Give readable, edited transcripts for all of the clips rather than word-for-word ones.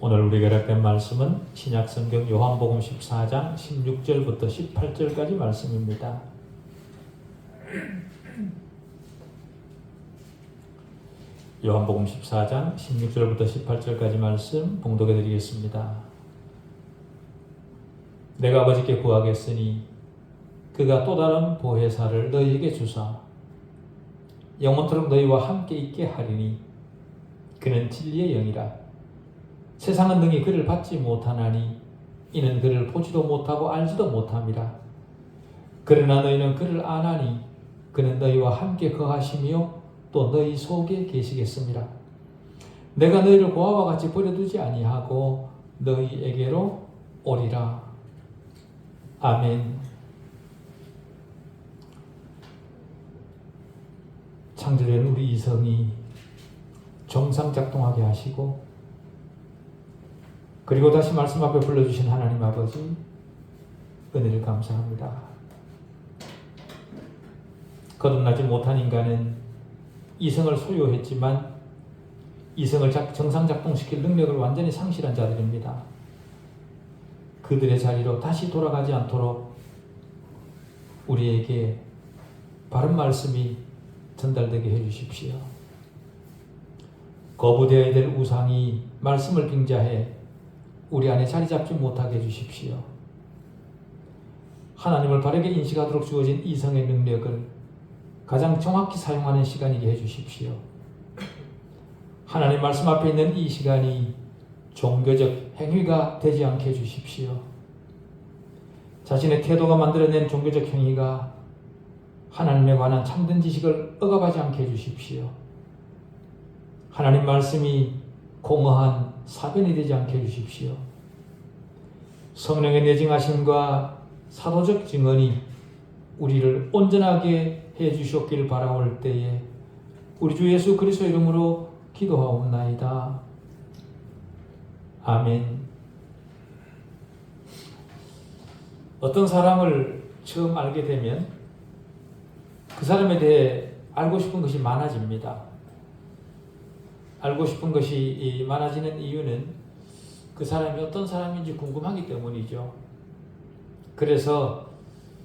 오늘 우리가 읽은 말씀은 신약성경 요한복음 14장 16절부터 18절까지 말씀입니다. 요한복음 14장 16절부터 18절까지 말씀 봉독해 드리겠습니다. 내가 아버지께 구하겠으니 그가 또 다른 보혜사를 너희에게 주사 영원토록 너희와 함께 있게 하리니 그는 진리의 영이라. 세상은 능히 그를 받지 못하나니 이는 그를 보지도 못하고 알지도 못함이라. 그러나 너희는 그를 아나니 그는 너희와 함께 거하시며 또 너희 속에 계시겠습니다. 내가 너희를 고아와 같이 버려두지 아니하고 너희에게로 오리라. 아멘. 창조된 우리 이성이 정상작동하게 하시고 그리고 다시 말씀 앞에 불러주신 하나님 아버지 은혜를 감사합니다. 거듭나지 못한 인간은 이성을 소유했지만 이성을 정상작동시킬 능력을 완전히 상실한 자들입니다. 그들의 자리로 다시 돌아가지 않도록 우리에게 바른 말씀이 전달되게 해주십시오. 거부되어야 될 우상이 말씀을 빙자해 우리 안에 자리 잡지 못하게 해주십시오. 하나님을 바르게 인식하도록 주어진 이성의 능력을 가장 정확히 사용하는 시간이게 해주십시오. 하나님 말씀 앞에 있는 이 시간이 종교적 행위가 되지 않게 해주십시오. 자신의 태도가 만들어낸 종교적 행위가 하나님에 관한 참된 지식을 억압하지 않게 해주십시오. 하나님 말씀이 공허한 사변이 되지 않게 해주십시오. 성령의 내증하심과 사도적 증언이 우리를 온전하게 해주셨길 바라올 때에 우리 주 예수 그리스도 이름으로 기도하옵나이다. 아멘. 어떤 사람을 처음 알게 되면 그 사람에 대해 알고 싶은 것이 많아집니다. 알고 싶은 것이 많아지는 이유는 그 사람이 어떤 사람인지 궁금하기 때문이죠. 그래서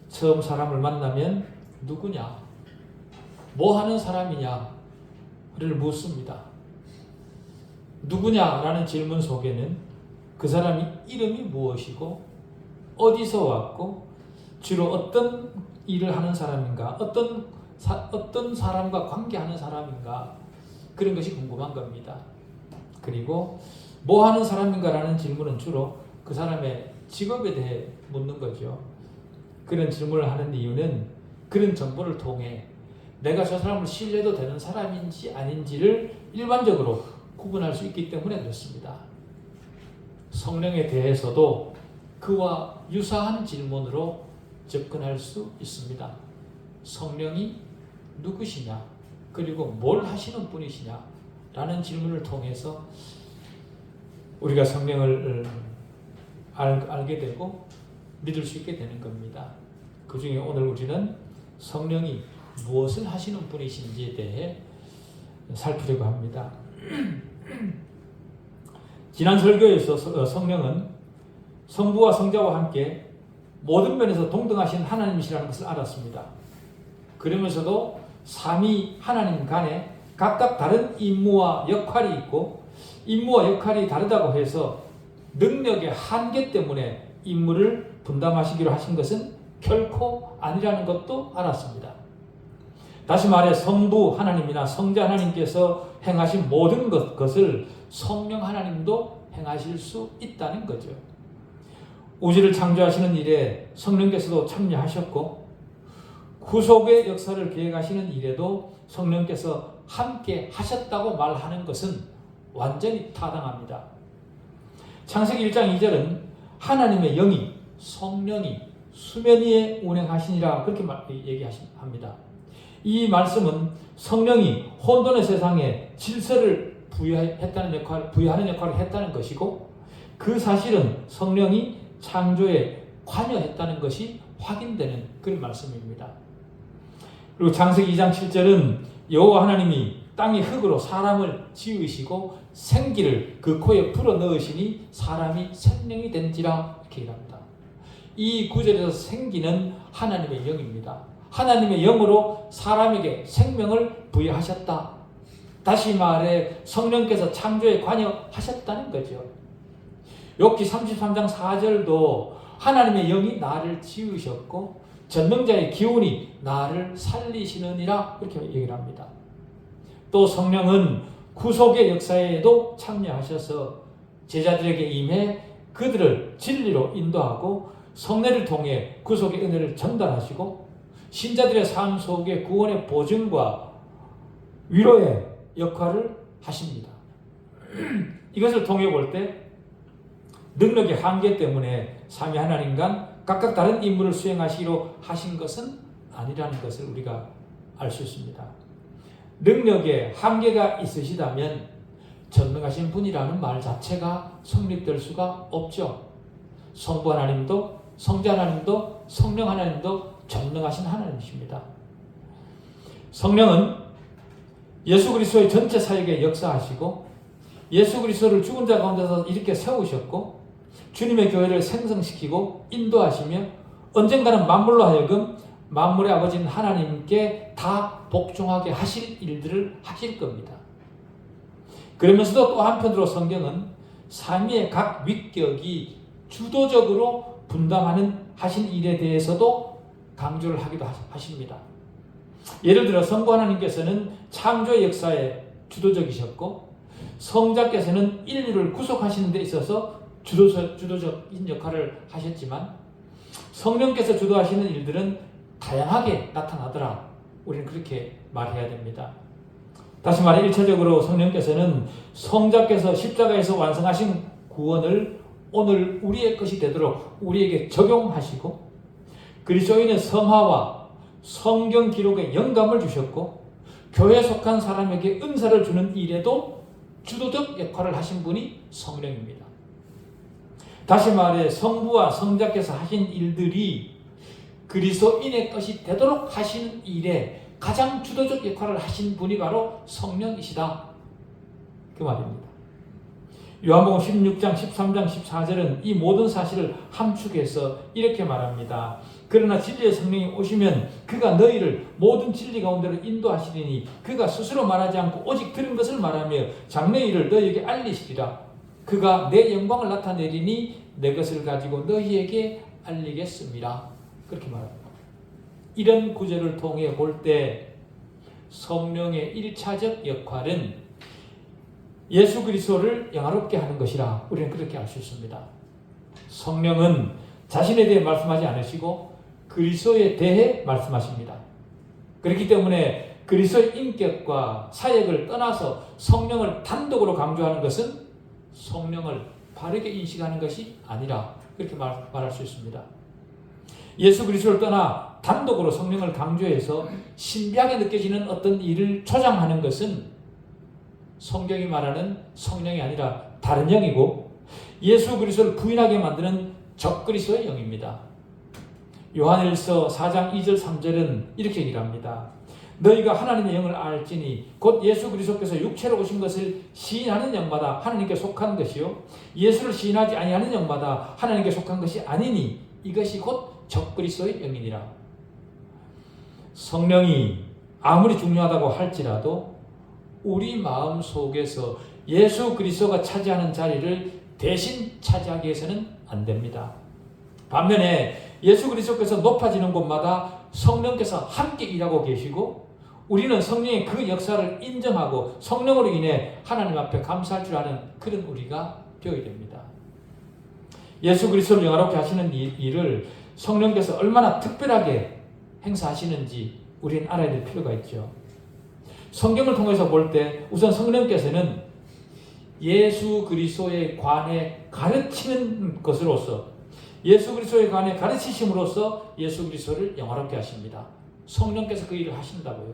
처음 사람을 만나면 누구냐, 뭐 하는 사람이냐를 묻습니다. 누구냐라는 질문 속에는 그 사람이 이름이 무엇이고 어디서 왔고 주로 어떤 일을 하는 사람인가, 어떤 사람과 관계하는 사람인가, 그런 것이 궁금한 겁니다. 그리고 뭐 하는 사람인가라는 질문은 주로 그 사람의 직업에 대해 묻는 거죠. 그런 질문을 하는 이유는 그런 정보를 통해 내가 저 사람을 신뢰도 되는 사람인지 아닌지를 일반적으로 구분할 수 있기 때문에 그렇습니다. 성령에 대해서도 그와 유사한 질문으로 접근할 수 있습니다. 성령이 누구시냐? 그리고 뭘 하시는 분이시냐? 라는 질문을 통해서 우리가 성령을 알게 되고 믿을 수 있게 되는 겁니다. 그 중에 오늘 우리는 성령이 무엇을 하시는 분이신지에 대해 살피려고 합니다. 지난 설교에서 성령은 성부와 성자와 함께 모든 면에서 동등하신 하나님이시라는 것을 알았습니다. 그러면서도 삼위 하나님 간에 각각 다른 임무와 역할이 있고 임무와 역할이 다르다고 해서 능력의 한계 때문에 임무를 분담하시기로 하신 것은 결코 아니라는 것도 알았습니다. 다시 말해 성부 하나님이나 성자 하나님께서 행하신 모든 것을 성령 하나님도 행하실 수 있다는 거죠. 우주를 창조하시는 일에 성령께서도 참여하셨고 구속의 역사를 계획하시는 일에도 성령께서 함께 하셨다고 말하는 것은 완전히 타당합니다. 창세기 1장 2절은 하나님의 영이 성령이 수면 위에 운행하시니라 그렇게 얘기합니다. 이 말씀은 성령이 혼돈의 세상에 질서를 부여하는 역할을 했다는 것이고 그 사실은 성령이 창조에 관여했다는 것이 확인되는 그런 말씀입니다. 그리고 창세기 2장 7절은 여호와 하나님이 땅이 흙으로 사람을 지으시고 생기를 그 코에 불어 넣으시니 사람이 생명이 된지라 이렇게 얘기합니다. 이 구절에서 생기는 하나님의 영입니다. 하나님의 영으로 사람에게 생명을 부여하셨다. 다시 말해 성령께서 창조에 관여하셨다는 거죠. 욥기 33장 4절도 하나님의 영이 나를 지으셨고 전능자의 기운이 나를 살리시느니라 이렇게 얘기를 합니다. 또 성령은 구속의 역사에도 참여하셔서 제자들에게 임해 그들을 진리로 인도하고 성례를 통해 구속의 은혜를 전달하시고 신자들의 삶 속에 구원의 보증과 위로의 역할을 하십니다. 이것을 통해 볼 때 능력의 한계 때문에 삼위 하나님과 각각 다른 임무를 수행하시기로 하신 것은 아니라는 것을 우리가 알 수 있습니다. 능력에 한계가 있으시다면 전능하신 분이라는 말 자체가 성립될 수가 없죠. 성부 하나님도 성자 하나님도 성령 하나님도 전능하신 하나님이십니다. 성령은 예수 그리스도의 전체 사역에 역사하시고 예수 그리스도를 죽은 자 가운데서 이렇게 세우셨고 주님의 교회를 생성시키고 인도하시며 언젠가는 만물로 하여금 만물의 아버지인 하나님께 다 복종하게 하실 일들을 하실 겁니다. 그러면서도 또 한편으로 성경은 삼위의 각 위격이 주도적으로 분담하는 하신 일에 대해서도 강조를 하기도 하십니다. 예를 들어 성부 하나님께서는 창조의 역사에 주도적이셨고 성자께서는 인류를 구속하시는 데 있어서 주도적인 역할을 하셨지만 성령께서 주도하시는 일들은 다양하게 나타나더라. 우리는 그렇게 말해야 됩니다. 다시 말해 1차적으로 성령께서는 성자께서 십자가에서 완성하신 구원을 오늘 우리의 것이 되도록 우리에게 적용하시고 그리스도인의 성화와 성경 기록에 영감을 주셨고 교회에 속한 사람에게 은사를 주는 일에도 주도적 역할을 하신 분이 성령입니다. 다시 말해 성부와 성자께서 하신 일들이 그리스도인의 것이 되도록 하시는 일에 가장 주도적 역할을 하신 분이 바로 성령이시다. 그 말입니다. 요한복음 16장, 13장, 14절은 이 모든 사실을 함축해서 이렇게 말합니다. 그러나 진리의 성령이 오시면 그가 너희를 모든 진리 가운데로 인도하시리니 그가 스스로 말하지 않고 오직 들은 것을 말하며 장래의 일을 너희에게 알리시리라. 그가 내 영광을 나타내리니 내 것을 가지고 너희에게 알리겠습니다. 그렇게 말합니다. 이런 구절을 통해 볼 때 성령의 1차적 역할은 예수 그리스도를 영화롭게 하는 것이라 우리는 그렇게 알 수 있습니다. 성령은 자신에 대해 말씀하지 않으시고 그리스도에 대해 말씀하십니다. 그렇기 때문에 그리스도의 인격과 사역을 떠나서 성령을 단독으로 강조하는 것은 성령을 바르게 인식하는 것이 아니라 그렇게 말할 수 있습니다. 예수 그리스도를 떠나 단독으로 성령을 강조해서 신비하게 느껴지는 어떤 일을 조장하는 것은 성경이 말하는 성령이 아니라 다른 영이고 예수 그리스도를 부인하게 만드는 적그리스도의 영입니다. 요한일서 4장 2절 3절은 이렇게 얘기를 합니다. 너희가 하나님의 영을 알지니 곧 예수 그리스도께서 육체로 오신 것을 시인하는 영마다 하나님께 속한 것이요 예수를 시인하지 아니하는 영마다 하나님께 속한 것이 아니니 이것이 곧 적그리스도의 영이니라. 성령이 아무리 중요하다고 할지라도 우리 마음 속에서 예수 그리스도가 차지하는 자리를 대신 차지하기 위해서는 안 됩니다. 반면에 예수 그리스도께서 높아지는 곳마다 성령께서 함께 일하고 계시고 우리는 성령의 그 역사를 인정하고 성령으로 인해 하나님 앞에 감사할 줄 아는 그런 우리가 되어야 됩니다. 예수 그리스도를 영화롭게 하시는 일을 성령께서 얼마나 특별하게 행사하시는지 우리는 알아야 될 필요가 있죠. 성경을 통해서 볼 때 우선 성령께서는 예수 그리스도에 관해 가르치는 것으로서 예수 그리스도에 관해 가르치심으로써 예수 그리스도를 영화롭게 하십니다. 성령께서 그 일을 하신다고요.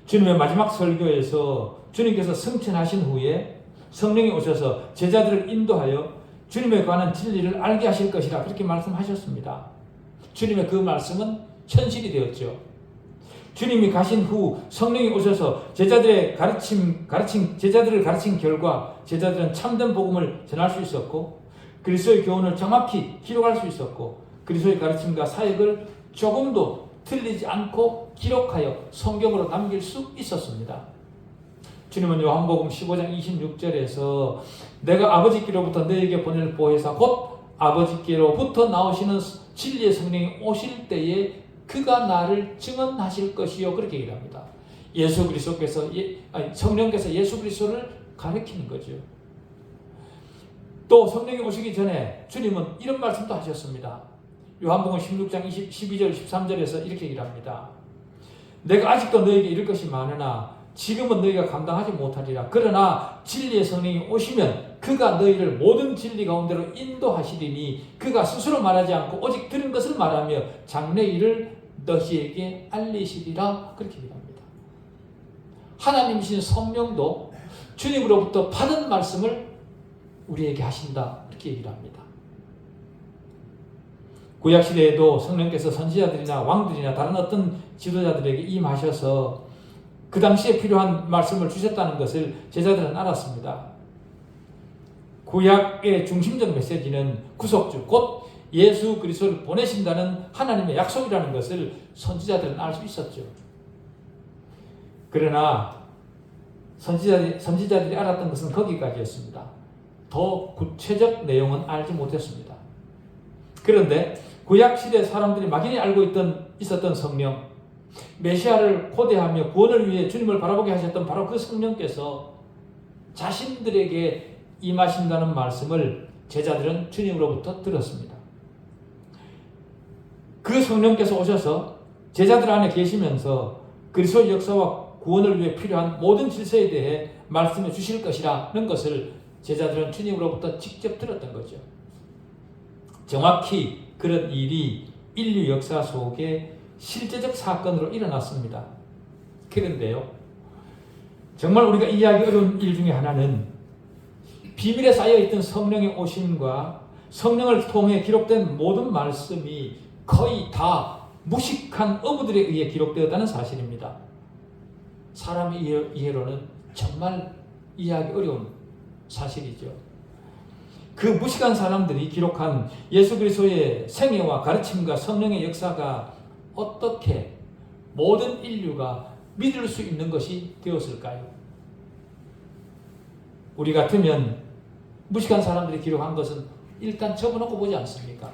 주님의 마지막 설교에서 주님께서 승천하신 후에 성령이 오셔서 제자들을 인도하여 주님에 관한 진리를 알게 하실 것이라 그렇게 말씀하셨습니다. 주님의 그 말씀은 현실이 되었죠. 주님이 가신 후 성령이 오셔서 제자들을 가르친 결과 제자들은 참된 복음을 전할 수 있었고 그리스도의 교훈을 정확히 기록할 수 있었고 그리스도의 가르침과 사역을 조금도 틀리지 않고 기록하여 성경으로 남길 수 있었습니다. 주님은 요한복음 15장 26절에서 내가 아버지께로부터 너에게 보낼 보혜사 곧 아버지께로부터 나오시는 진리의 성령이 오실 때에 그가 나를 증언하실 것이요 그렇게 얘기를 합니다. 예수 그리스도께서 성령께서 예수 그리스도를 가르치는 거죠. 또 성령이 오시기 전에 주님은 이런 말씀도 하셨습니다. 요한복음 16장 12절 13절에서 이렇게 얘기를 합니다. 내가 아직도 너에게 이를 것이 많으나 지금은 너희가 감당하지 못하리라. 그러나 진리의 성령이 오시면 그가 너희를 모든 진리 가운데로 인도하시리니 그가 스스로 말하지 않고 오직 들은 것을 말하며 장래 일을 너희에게 알리시리라. 그렇게 얘기합니다. 하나님이신 성령도 주님으로부터 받은 말씀을 우리에게 하신다. 이렇게 얘기를 합니다. 구약시대에도 성령께서 선지자들이나 왕들이나 다른 어떤 지도자들에게 임하셔서 그 당시에 필요한 말씀을 주셨다는 것을 제자들은 알았습니다. 구약의 중심적 메시지는 구속주, 곧 예수 그리스도를 보내신다는 하나님의 약속이라는 것을 선지자들은 알 수 있었죠. 그러나 선지자들이 알았던 것은 거기까지였습니다. 더 구체적 내용은 알지 못했습니다. 그런데 구약시대 사람들이 막연히 알고 있었던 성령, 메시아를 고대하며 구원을 위해 주님을 바라보게 하셨던 바로 그 성령께서 자신들에게 임하신다는 말씀을 제자들은 주님으로부터 들었습니다. 그 성령께서 오셔서 제자들 안에 계시면서 그리스도의 역사와 구원을 위해 필요한 모든 질서에 대해 말씀해 주실 것이라는 것을 제자들은 주님으로부터 직접 들었던 거죠. 정확히 그런 일이 인류 역사 속에 실제적 사건으로 일어났습니다. 그런데요, 정말 우리가 이해하기 어려운 일 중에 하나는 비밀에 쌓여있던 성령의 오심과 성령을 통해 기록된 모든 말씀이 거의 다 무식한 어부들에 의해 기록되었다는 사실입니다. 사람의 이해로는 정말 이해하기 어려운 사실이죠. 그 무식한 사람들이 기록한 예수 그리스도의 생애와 가르침과 성령의 역사가 어떻게 모든 인류가 믿을 수 있는 것이 되었을까요? 우리 같으면 무식한 사람들이 기록한 것은 일단 접어놓고 보지 않습니까?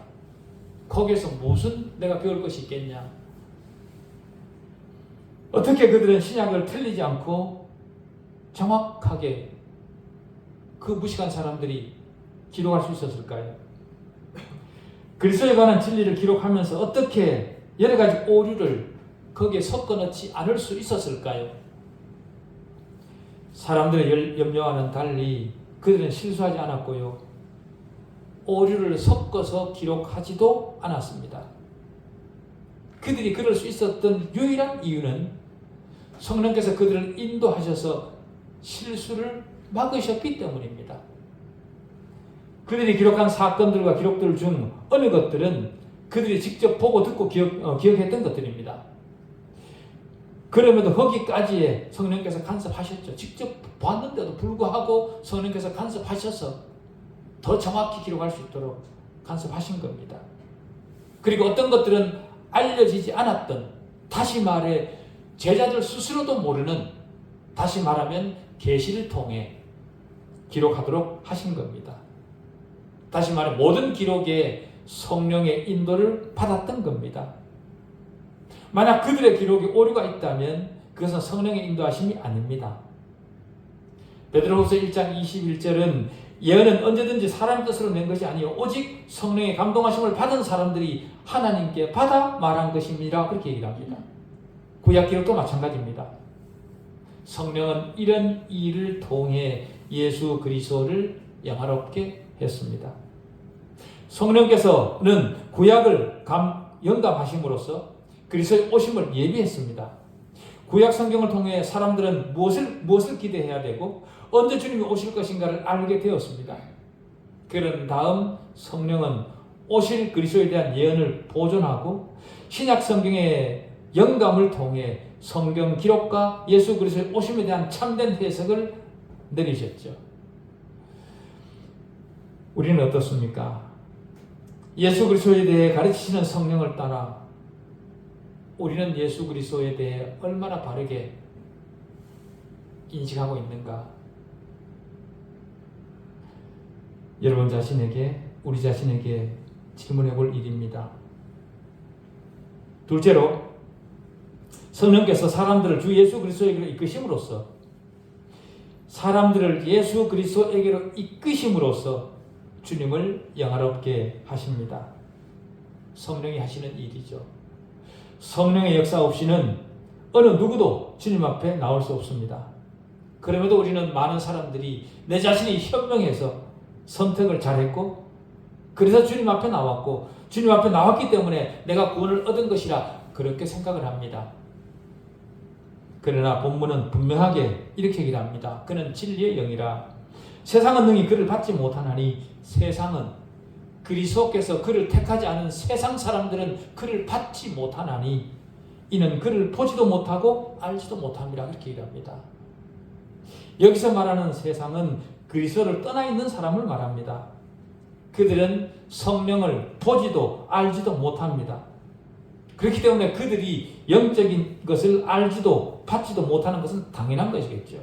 거기에서 무슨 내가 배울 것이 있겠냐? 어떻게 그들은 신약을 틀리지 않고 정확하게 그 무식한 사람들이 기록할 수 있었을까요? 그리스도에 관한 진리를 기록하면서 어떻게 여러 가지 오류를 거기에 섞어 넣지 않을 수 있었을까요? 사람들의 염려와는 달리 그들은 실수하지 않았고요. 오류를 섞어서 기록하지도 않았습니다. 그들이 그럴 수 있었던 유일한 이유는 성령께서 그들을 인도하셔서 실수를 막으셨기 때문입니다. 그들이 기록한 사건들과 기록들 중 어느 것들은 그들이 직접 보고 듣고 기억했던 것들입니다. 그럼에도 거기까지에 성령께서 간섭하셨죠. 직접 봤는데도 불구하고 성령께서 간섭하셔서 더 정확히 기록할 수 있도록 간섭하신 겁니다. 그리고 어떤 것들은 알려지지 않았던, 다시 말해 제자들 스스로도 모르는, 다시 말하면 계시를 통해 기록하도록 하신 겁니다. 다시 말해 모든 기록에 성령의 인도를 받았던 겁니다. 만약 그들의 기록에 오류가 있다면 그것은 성령의 인도하심이 아닙니다. 베드로후서 1장 21절은 예언은 언제든지 사람 뜻으로 낸 것이 아니요 오직 성령의 감동하심을 받은 사람들이 하나님께 받아 말한 것입니다. 그렇게 얘기를 합니다. 구약 기록도 마찬가지입니다. 성령은 이런 일을 통해 예수 그리스도를 영화롭게 했습니다. 성령께서는 구약을 영감하심으로써 그리스도의 오심을 예비했습니다. 구약 성경을 통해 사람들은 무엇을 기대해야 되고 언제 주님이 오실 것인가를 알게 되었습니다. 그런 다음 성령은 오실 그리스도에 대한 예언을 보존하고 신약 성경에 영감을 통해 성경 기록과 예수 그리스도의 오심에 대한 참된 해석을 내리셨죠. 우리는 어떻습니까? 예수 그리스도에 대해 가르치시는 성령을 따라 우리는 예수 그리스도에 대해 얼마나 바르게 인식하고 있는가? 여러분 자신에게, 우리 자신에게 질문해 볼 일입니다. 둘째로, 성령께서 사람들을 주 예수 그리스도에게로 이끄심으로써, 사람들을 예수 그리스도에게로 이끄심으로써 주님을 영화롭게 하십니다. 성령이 하시는 일이죠. 성령의 역사 없이는 어느 누구도 주님 앞에 나올 수 없습니다. 그럼에도 우리는 많은 사람들이 내 자신이 현명해서 선택을 잘했고, 그래서 주님 앞에 나왔고, 주님 앞에 나왔기 때문에 내가 구원을 얻은 것이라 그렇게 생각을 합니다. 그러나 본문은 분명하게 이렇게 얘기를 합니다. 그는 진리의 영이라. 세상은 능히 그를 받지 못하나니 세상은, 그리스도께서 그를 택하지 않은 세상 사람들은 그를 받지 못하나니 이는 그를 보지도 못하고 알지도 못함이라 그렇게 얘기합니다. 여기서 말하는 세상은 그리스도를 떠나 있는 사람을 말합니다. 그들은 성령을 보지도 알지도 못합니다. 그렇기 때문에 그들이 영적인 것을 알지도 받지도 못하는 것은 당연한 것이겠죠.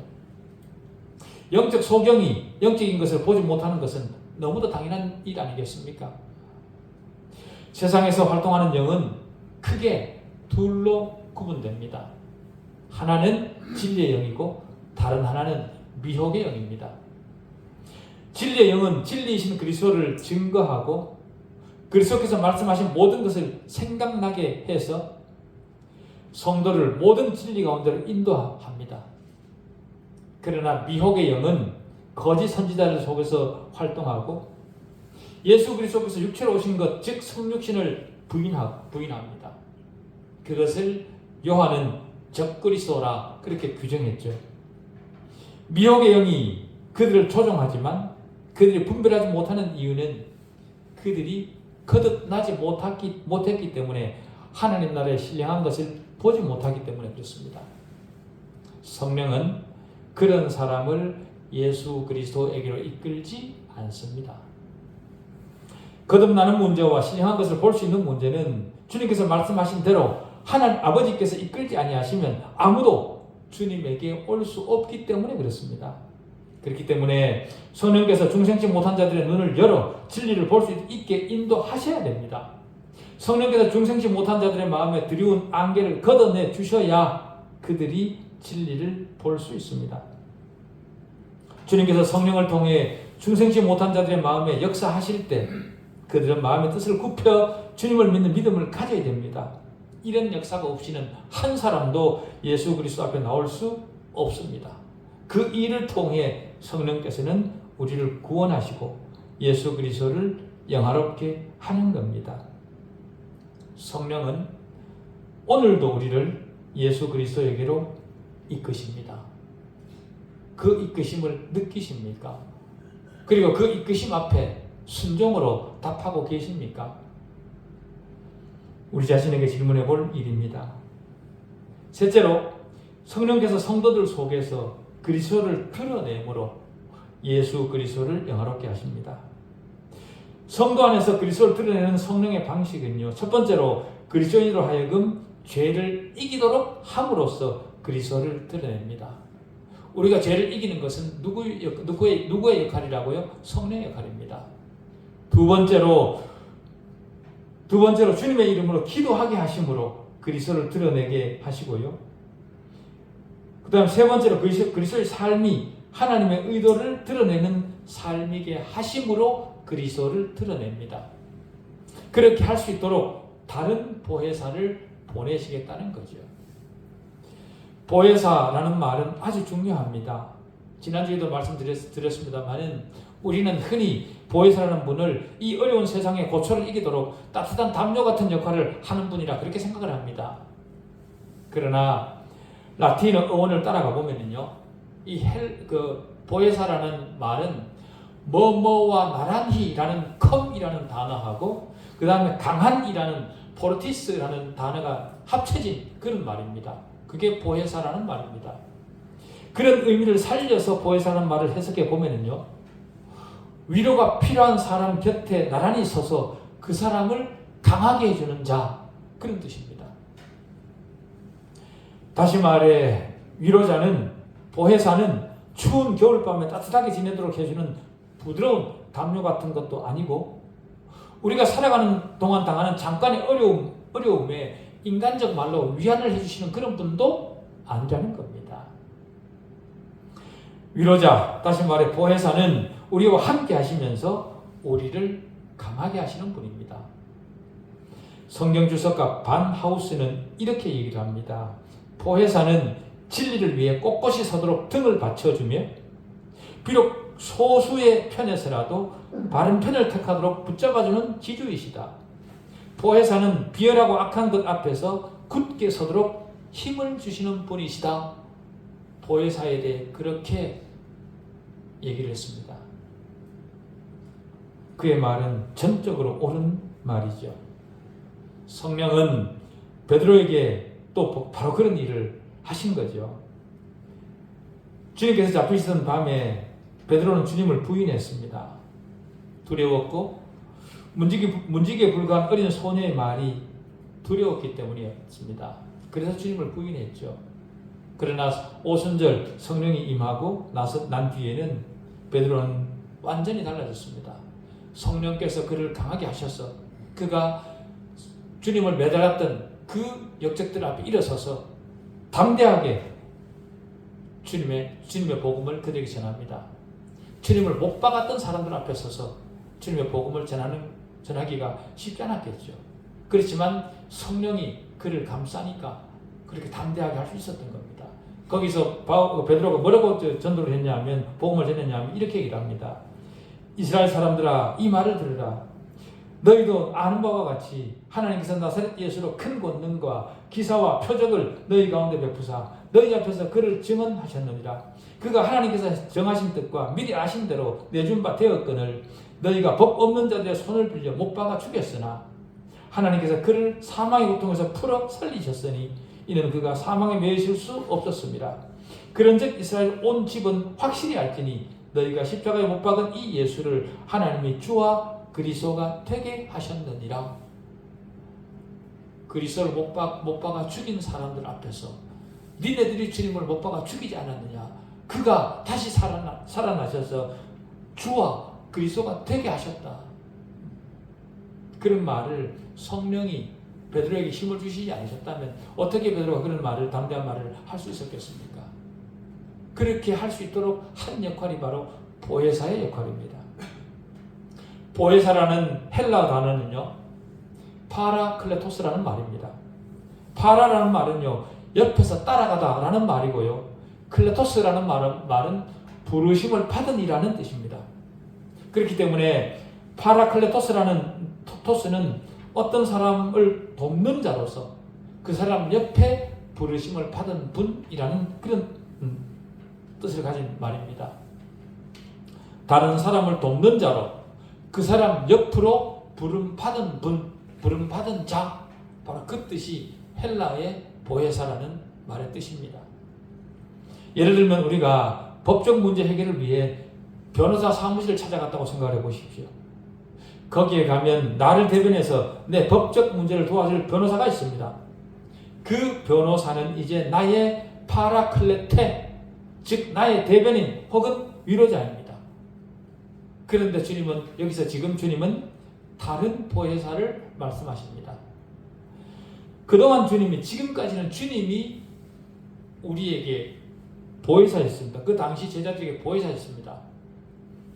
영적 소경이 영적인 것을 보지 못하는 것은 너무도 당연한 일 아니겠습니까? 세상에서 활동하는 영은 크게 둘로 구분됩니다. 하나는 진리의 영이고 다른 하나는 미혹의 영입니다. 진리의 영은 진리이신 그리스도를 증거하고 그리스도께서 말씀하신 모든 것을 생각나게 해서 성도를 모든 진리 가운데로 인도합니다. 그러나 미혹의 영은 거짓 선지자를 속에서 활동하고 예수 그리스도께서 육체로 오신 것, 즉 성육신을 부인합니다. 그것을 요한은 적그리스도라 그렇게 규정했죠. 미혹의 영이 그들을 조종하지만 그들이 분별하지 못하는 이유는 그들이 거듭나지 못했기 때문에, 하나님 나라에 신령한 것을 보지 못하기 때문에 그렇습니다. 성령은 그런 사람을 예수 그리스도에게로 이끌지 않습니다. 거듭나는 문제와 신령한 것을 볼 수 있는 문제는 주님께서 말씀하신 대로 하나님 아버지께서 이끌지 아니하시면 아무도 주님에게 올 수 없기 때문에 그렇습니다. 그렇기 때문에 성령께서 중생치 못한 자들의 눈을 열어 진리를 볼 수 있게 인도하셔야 됩니다. 성령께서 중생치 못한 자들의 마음에 드리운 안개를 걷어내 주셔야 그들이 진리를 볼 수 있습니다. 주님께서 성령을 통해 중생치 못한 자들의 마음에 역사하실 때 그들은 마음의 뜻을 굽혀 주님을 믿는 믿음을 가져야 됩니다. 이런 역사가 없이는 한 사람도 예수 그리스도 앞에 나올 수 없습니다. 그 일을 통해 성령께서는 우리를 구원하시고 예수 그리스도를 영화롭게 하는 겁니다. 성령은 오늘도 우리를 예수 그리스도에게로 이끄십니다. 그 이끄심을 느끼십니까? 그리고 그 이끄심 앞에 순종으로 답하고 계십니까? 우리 자신에게 질문해 볼 일입니다. 셋째로, 성령께서 성도들 속에서 그리스도를 드러내므로 예수 그리스도를 영화롭게 하십니다. 성도 안에서 그리스도를 드러내는 성령의 방식은요, 첫 번째로 그리스도인으로 하여금 죄를 이기도록 함으로써 그리스도를 드러냅니다. 우리가 죄를 이기는 것은 누구의 역할이라고요? 성령의 역할입니다. 두 번째로 주님의 이름으로 기도하게 하심으로 그리스도를 드러내게 하시고요. 그 다음 세 번째로 그리스도의 삶이 하나님의 의도를 드러내는 삶이게 하심으로 그리스도를 드러냅니다. 그렇게 할 수 있도록 다른 보혜사를 보내시겠다는 거죠. 보혜사라는 말은 아주 중요합니다. 지난주에도 말씀드렸습니다만 우리는 흔히 보혜사라는 분을 이 어려운 세상의 고초를 이기도록 따뜻한 담요 같은 역할을 하는 분이라 그렇게 생각을 합니다. 그러나 라틴어 어원을 따라가 보면요, 보혜사라는 말은 뭐뭐와 나란히라는 컴이라는 단어하고 그 다음에 강한이라는 포르티스라는 단어가 합쳐진 그런 말입니다. 그게 보혜사라는 말입니다. 그런 의미를 살려서 보혜사라는 말을 해석해 보면은요, 위로가 필요한 사람 곁에 나란히 서서 그 사람을 강하게 해주는 자, 그런 뜻입니다. 다시 말해 위로자는, 보혜사는 추운 겨울밤에 따뜻하게 지내도록 해주는 부드러운 담요 같은 것도 아니고, 우리가 살아가는 동안 당하는 잠깐의 어려움에 인간적 말로 위안을 해주시는 그런 분도 아니라는 겁니다. 위로자, 다시 말해 보혜사는 우리와 함께 하시면서 우리를 강하게 하시는 분입니다. 성경 주석가 반 하우스는 이렇게 얘기를 합니다. 보혜사는 진리를 위해 꼿꼿이 서도록 등을 받쳐주며, 비록 소수의 편에서라도 바른 편을 택하도록 붙잡아주는 지주이시다. 보혜사는 비열하고 악한 것 앞에서 굳게 서도록 힘을 주시는 분이시다. 보혜사에 대해 그렇게 얘기를 했습니다. 그의 말은 전적으로 옳은 말이죠. 성령은 베드로에게 또 바로 그런 일을 하신 거죠. 주님께서 잡히시던 밤에 베드로는 주님을 부인했습니다. 두려웠고 문지기에 불과한 어린 소녀의 말이 두려웠기 때문이었습니다. 그래서 주님을 부인했죠. 그러나 오순절 성령이 임하고 난 뒤에는 베드로는 완전히 달라졌습니다. 성령께서 그를 강하게 하셔서 그가 주님을 매달았던 그 역적들 앞에 일어서서 담대하게 주님의 복음을 그들에게 전합니다. 주님을 못 박았던 사람들 앞에 서서 주님의 복음을 전하기가 쉽지 않았겠죠. 그렇지만 성령이 그를 감싸니까 그렇게 담대하게 할 수 있었던 겁니다. 거기서 베드로가 뭐라고 전도를 했냐면, 복음을 전했냐면 이렇게 얘기를 합니다. 이스라엘 사람들아, 이 말을 들으라. 너희도 아는 바와 같이 하나님께서 나사렛 예수로 큰 권능과 기사와 표적을 너희 가운데 베푸사 너희 앞에서 그를 증언하셨느니라. 그가 하나님께서 정하신 뜻과 미리 아신 대로 내준 바 되었거늘 너희가 법 없는 자들의 손을 빌려 못 박아 죽였으나 하나님께서 그를 사망의 고통에서 풀어 살리셨으니 이는 그가 사망에 매이실 수 없었습니다. 그런즉 이스라엘 온 집은 확실히 알지니 너희가 십자가에 못 박은 이 예수를 하나님이 주와 그리스도가 되게 하셨느니라. 그리스도를 못 박아 죽인 사람들 앞에서 니네들이 주님을 못 박아 죽이지 않았느냐? 그가 다시 살아나셔서 주와 그리스도가 되게 하셨다. 그런 말을 성령이 베드로에게 힘을 주시지 않으셨다면 어떻게 베드로가 그런 말을, 담대한 말을 할 수 있었겠습니까? 그렇게 할 수 있도록 한 역할이 바로 보혜사의 역할입니다. 보혜사라는 헬라 단어는요, 파라클레토스라는 말입니다. 파라라는 말은요, 옆에서 따라가다 라는 말이고요, 클레토스라는 말은 부르심을 받은 이라는 뜻입니다. 그렇기 때문에 파라클레토스라는 토스는 어떤 사람을 돕는 자로서 그 사람 옆에 부르심을 받은 분이라는 그런 뜻을 가진 말입니다. 다른 사람을 돕는 자로 그 사람 옆으로 부름받은 분, 부름받은 자, 바로 그 뜻이 헬라의 보혜사라는 말의 뜻입니다. 예를 들면 우리가 법적 문제 해결을 위해 변호사 사무실을 찾아갔다고 생각을 해보십시오. 거기에 가면 나를 대변해서 내 법적 문제를 도와줄 변호사가 있습니다. 그 변호사는 이제 나의 파라클레테, 즉 나의 대변인 혹은 위로자입니다. 그런데 여기서 지금 주님은 다른 보혜사를 말씀하십니다. 그동안 지금까지는 주님이 우리에게 보혜사였습니다. 그 당시 제자들에게 보혜사였습니다.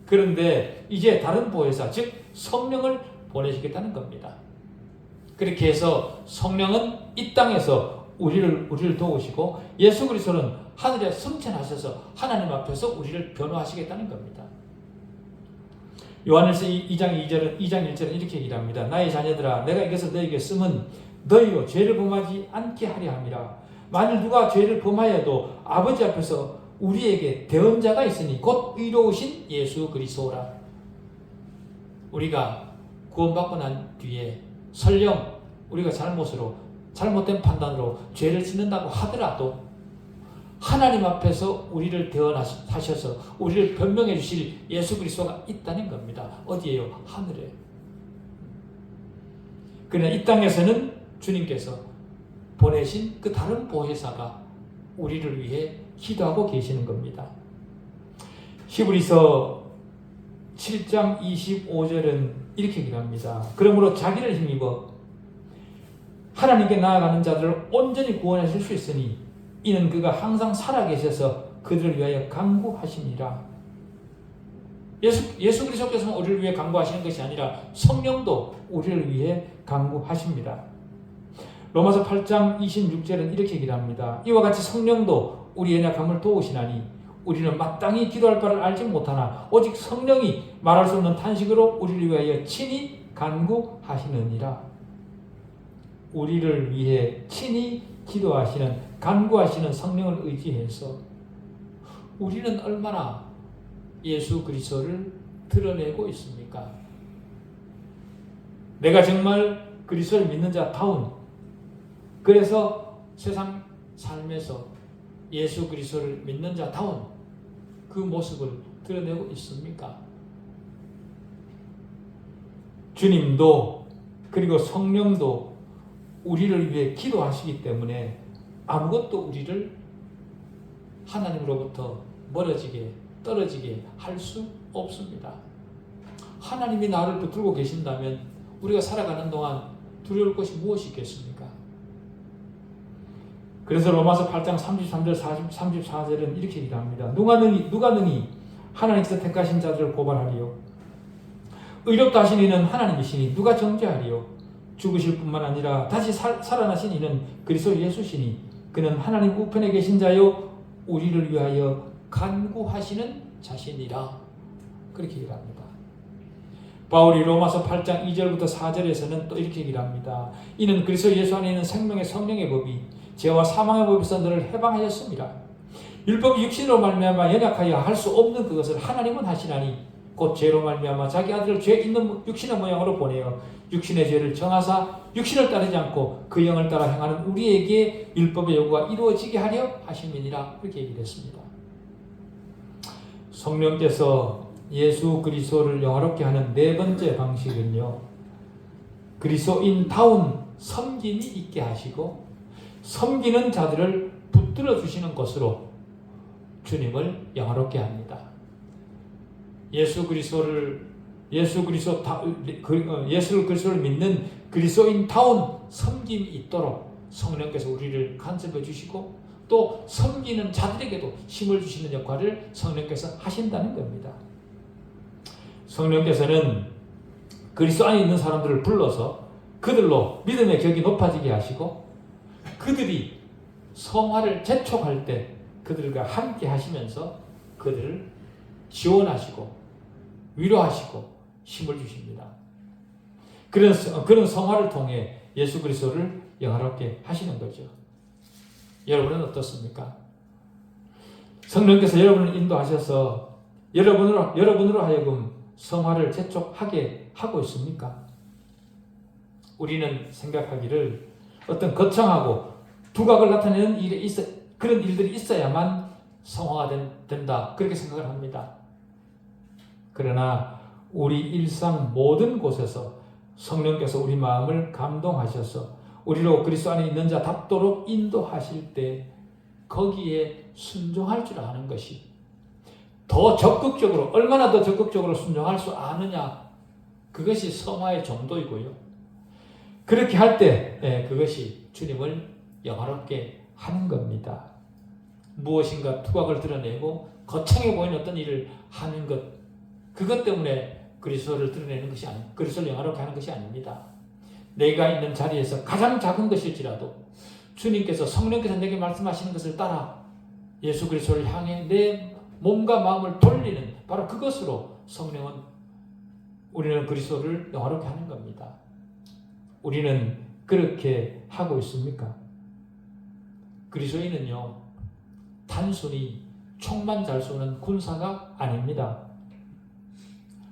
그런데 이제 다른 보혜사, 즉 성령을 보내시겠다는 겁니다. 그렇게 해서 성령은 이 땅에서 우리를 도우시고 예수 그리스도는 하늘에 승천하셔서 하나님 앞에서 우리를 변호하시겠다는 겁니다. 요한일서 2장 1절은 이렇게 얘기를 합니다. 나의 자녀들아, 내가 이것을 너희에게 쓰면 너희로 죄를 범하지 않게 하려 함이라. 만일 누가 죄를 범하여도 아버지 앞에서 우리에게 대언자가 있으니 곧 의로우신 예수 그리스도라. 우리가 구원받고 난 뒤에 설령 우리가 잘못으로 잘못된 판단으로 죄를 짓는다고 하더라도 하나님 앞에서 우리를 대언하셔서 우리를 변명해 주실 예수 그리스도가 있다는 겁니다. 어디에요? 하늘에. 그러나 이 땅에서는 주님께서 보내신 그 다른 보혜사가 우리를 위해 기도하고 계시는 겁니다. 히브리서 7장 25절은 이렇게 기도합니다. 그러므로 자기를 힘입어 하나님께 나아가는 자들을 온전히 구원하실 수 있으니 이는 그가 항상 살아계셔서 그들을 위하여 간구하심이라. 예수 그리스도께서는 우리를 위해 간구하시는 것이 아니라 성령도 우리를 위해 간구하십니다. 로마서 8장 26절은 이렇게 기도합니다. 이와 같이 성령도 우리의 연약함을 도우시나니 우리는 마땅히 기도할 바를 알지 못하나 오직 성령이 말할 수 없는 탄식으로 우리를 위하여 친히 간구하시느니라. 우리를 위해 친히 기도하시는, 간구하시는 성령을 의지해서 우리는 얼마나 예수 그리스도를 드러내고 있습니까? 내가 정말 그리스도를 믿는 자다운, 그래서 세상 삶에서 예수 그리스도를 믿는 자다운 그 모습을 드러내고 있습니까? 주님도 그리고 성령도 우리를 위해 기도하시기 때문에 아무것도 우리를 하나님으로부터 멀어지게, 떨어지게 할 수 없습니다. 하나님이 나를 붙들고 계신다면 우리가 살아가는 동안 두려울 것이 무엇이 있겠습니까? 그래서 로마서 8장 33절 34절은 이렇게 기도합니다. 누가 능히 하나님께서 택하신 자들을 고발하리요? 의롭다 하신 이는 하나님이시니 누가 정죄하리요? 죽으실 뿐만 아니라 다시 살아나신 이는 그리스도 예수시니 그는 하나님 우편에 계신 자요 우리를 위하여 간구하시는 자신이라. 그렇게 얘기합니다. 바울이 로마서 8장 2절부터 4절에서는 또 이렇게 얘기합니다. 이는 그리스도 예수 안에 있는 생명의 성령의 법이 죄와 사망의 법에서 너를 해방하였습니다. 율법이 육신으로 말미암아 연약하여 할 수 없는 그것을 하나님은 하시나니 곧 죄로 말미암아 자기 아들을 죄 있는 육신의 모양으로 보내어 육신의 죄를 정하사 육신을 따르지 않고 그 영을 따라 행하는 우리에게 율법의 요구가 이루어지게 하려 하심이니라. 그렇게 얘기했습니다. 성령께서 예수 그리스도를 영화롭게 하는 네 번째 방식은요, 그리스도인다운 섬김이 있게 하시고 섬기는 자들을 붙들어 주시는 것으로 주님을 영화롭게 합니다. 예수 그리스도를 믿는 그리스도인다운 섬김이 있도록 성령께서 우리를 간섭해 주시고 또 섬기는 자들에게도 힘을 주시는 역할을 성령께서 하신다는 겁니다. 성령께서는 그리스도 안에 있는 사람들을 불러서 그들로 믿음의 격이 높아지게 하시고 그들이 성화를 재촉할 때 그들과 함께 하시면서 그들을 지원하시고 위로하시고 힘을 주십니다. 그런 성화를 통해 예수 그리스도를 영화롭게 하시는 거죠. 여러분은 어떻습니까? 성령께서 여러분을 인도하셔서 여러분으로 하여금 성화를 재촉하게 하고 있습니까? 우리는 생각하기를 어떤 거창하고 두각을 나타내는 그런 일들이 있어야만 성화가 된다, 그렇게 생각을 합니다. 그러나 우리 일상 모든 곳에서 성령께서 우리 마음을 감동하셔서 우리로 그리스도 안에 있는 자답도록 인도하실 때 거기에 순종할 줄 아는 것이 더 적극적으로, 얼마나 더 적극적으로 순종할 수 아느냐, 그것이 성화의 정도이고요. 그렇게 할 때 그것이 주님을 영화롭게 하는 겁니다. 무엇인가 두각을 드러내고 거창해 보이는 어떤 일을 하는 것, 그것 때문에 그리스도를 드러내는 것이 그리스도를 영화롭게 하는 것이 아닙니다. 내가 있는 자리에서 가장 작은 것일지라도 주님께서, 성령께서 내게 말씀하시는 것을 따라 예수 그리스도를 향해 내 몸과 마음을 돌리는 바로 그것으로 우리는 그리스도를 영화롭게 하는 겁니다. 우리는 그렇게 하고 있습니까? 그리스도인은요, 단순히 총만 잘 쏘는 군사가 아닙니다.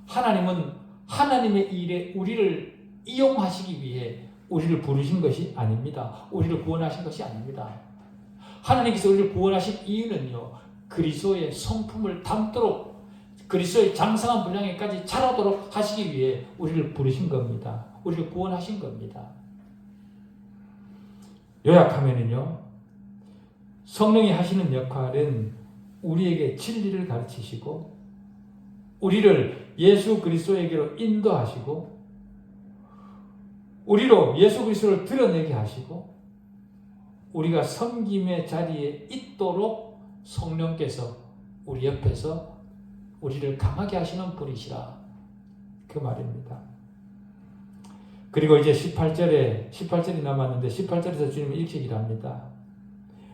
하나님은 하나님의 일에 우리를 이용하시기 위해 우리를 부르신 것이 아닙니다. 우리를 구원하신 것이 아닙니다. 하나님께서 우리를 구원하신 이유는요, 그리스도의 성품을 담도록, 그리스도의 장성한 분량에까지 자라도록 하시기 위해 우리를 부르신 겁니다. 우리를 구원하신 겁니다. 요약하면은요, 성령이 하시는 역할은 우리에게 진리를 가르치시고 우리를 예수 그리스도에게로 인도하시고 우리로 예수 그리스도를 드러내게 하시고 우리가 섬김의 자리에 있도록 성령께서 우리 옆에서 우리를 강하게 하시는 분이시라, 그 말입니다. 그리고 이제 18절이 남았는데 18절에서 주님은 이렇게 얘기를 합니다.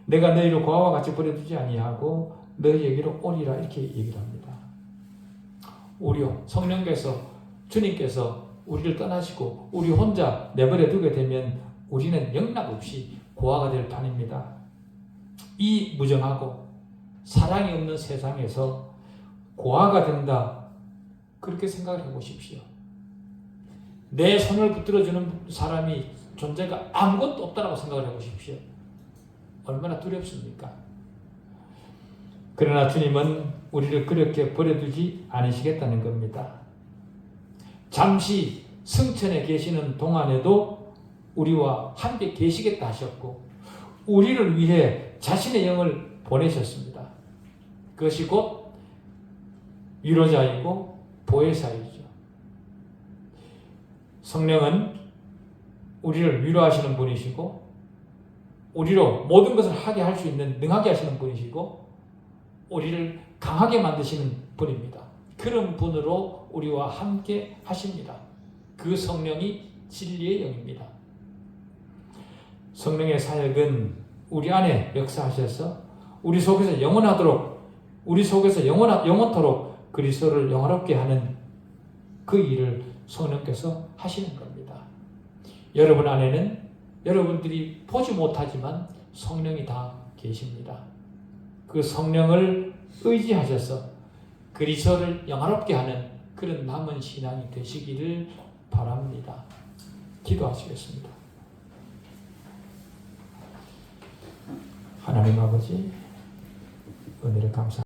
내가 너희를 고아와 같이 버려두지 아니하고 너희에게로 오리라, 이렇게 얘기를 합니다. 우리요, 성령께서, 주님께서 우리를 떠나시고 우리 혼자 내버려 두게 되면 우리는 영락없이 고아가 될 판입니다. 이 무정하고 사랑이 없는 세상에서 고아가 된다, 그렇게 생각을 해보십시오. 내 손을 붙들어주는 사람이 존재가 아무것도 없다라고 생각을 해보십시오. 얼마나 두렵습니까? 그러나 주님은 우리를 그렇게 버려두지 않으시겠다는 겁니다. 잠시 성천에 계시는 동안에도 우리와 함께 계시겠다 하셨고 우리를 위해 자신의 영을 보내셨습니다. 그것이 곧 위로자이고 보혜사이죠. 성령은 우리를 위로하시는 분이시고 우리로 모든 것을 하게 할 수 있는, 능하게 하시는 분이시고 우리를 강하게 만드시는 분입니다. 그런 분으로 우리와 함께 하십니다. 그 성령이 진리의 영입니다. 성령의 사역은 우리 안에 역사하셔서 우리 속에서 영원하도록, 우리 속에서 영원토록 그리스도를 영화롭게 하는 그 일을 성령께서 하시는 겁니다. 여러분 안에는 여러분들이 보지 못하지만 성령이 다 계십니다. 그 성령을 의지하셔서 그리스도를 영화롭게 하는 그런 남은 신앙이 되시기를 바랍니다. 기도하시겠습니다. 하나님 아버지, 은혜를 감사합니다.